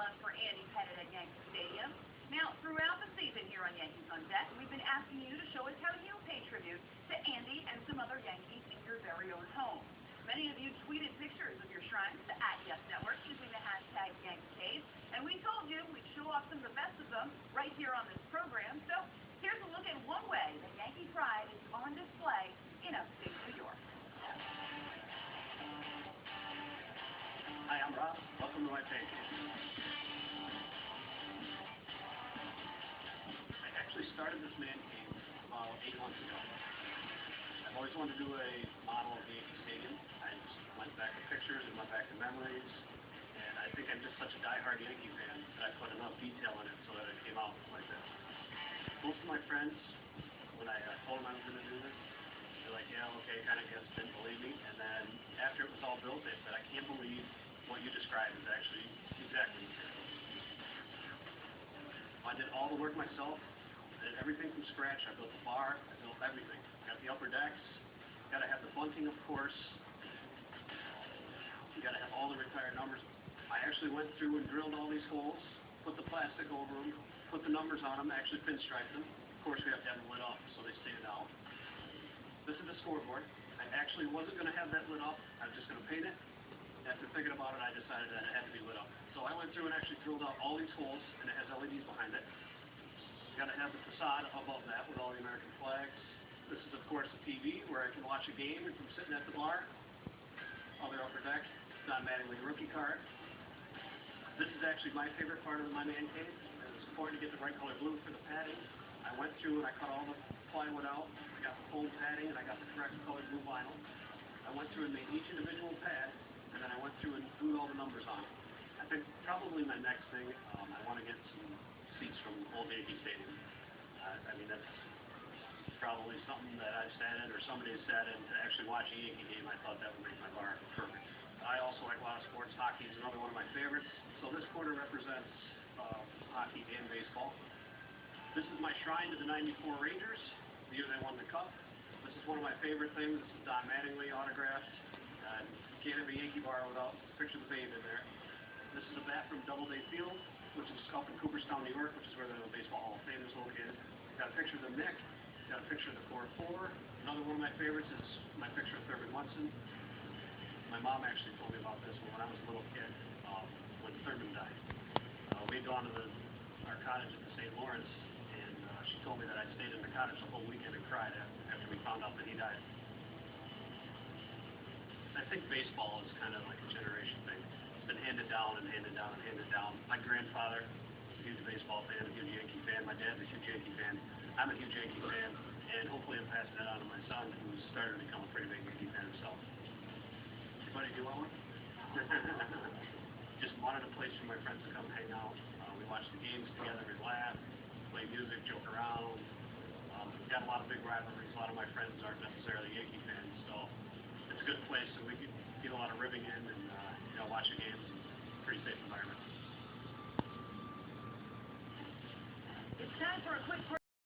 love for Andy Pettit at Yankee Stadium. Now, throughout the season here on Yankees on Deck, we've been asking you to show us how you pay tribute to Andy and some other Yankees in your very own home. Many of you tweeted pictures of your shrines to @YesNetwork using the hashtag YankCave, and we told you we'd show off some of the best of them right here on this program. So here's a look at one way that Yankee pride is on display in upstate New York. Hi, I'm Rob. Welcome to my page. I actually started this man cave about 8 months ago. I've always wanted to do a model of the Yankee Stadium. I just went back to pictures and went back to memories, and I think I'm just such a diehard Yankee fan that I put enough detail in it so that it came out like this. Most of my friends, when I told them I was going to do this, they're like, yeah, okay, kind of guess, didn't believe me. And then after it was all built, they said, I can't believe what you described is actually exactly the same. I did all the work myself. I did everything from scratch. I built the bar. I built everything. I got the upper decks. Got to have the bunting, of course. You got to have all the retired numbers. I actually went through and drilled all these holes, put the plastic over them, put the numbers on them, actually pinstriped them. Of course, we have to have them lit up so they stand out. This is the scoreboard. I actually wasn't going to have that lit up. I was just going to paint it. After thinking about it, I decided that it had to be lit up. So I went through and actually drilled out all these holes, and it has LEDs behind it. You got to have the facade above that with all the American flags. This is, of course, a TV where I can watch a game and from sitting at the bar. Other upper deck, Don Mattingly rookie card. This is actually my favorite part of my man cave. It was important to get the right color blue for the padding. I went through and I cut all the plywood out. I got the foam padding and I got the correct color blue vinyl. I went through and made each individual pad, and then I went through and glued all the numbers on. I think probably my next thing, I want to get some seats from Old Yankee Stadium. I mean, that's probably something that I've sat in or somebody has sat in to actually watch a Yankee game. I thought that would make my bar perfect. I also like a lot of sports. Hockey is another one of my favorites. So this corner represents hockey and baseball. This is my shrine to the '94 Rangers, the year they won the Cup. This is one of my favorite things. This is Don Mattingly autographed. You can't have a Yankee bar without a picture of the Babe in there. This is a bat from Doubleday Field, which is up in Cooperstown, New York, which is where the Baseball Hall of Fame is located. Got a picture of the Nick. Got a picture of the 4-4. Another one of my favorites is my picture of Thurman Munson. My mom actually told me about this when I was a little kid, when Thurman died. We'd gone to our cottage at the St. Lawrence, and she told me that I stayed in the cottage the whole weekend and cried after we found out that he died. I think baseball is kind of like a generation thing. It's been handed down and handed down and handed down. My grandfather was a huge baseball fan, a huge Yankee fan. My dad's a huge Yankee fan. I'm a huge Yankee fan, and hopefully I'm passing that on to my son, who's starting to become a pretty big Yankee fan himself. Anybody do you want one? Just wanted a place for my friends to come hang out. We watch the games together, we laugh, play music, joke around. We've got a lot of big rivalries. A lot of my friends aren't necessarily Yankee fans, so it's a good place so we can get a lot of ribbing in and watch the games. Pretty safe environment. It's time for a quick break.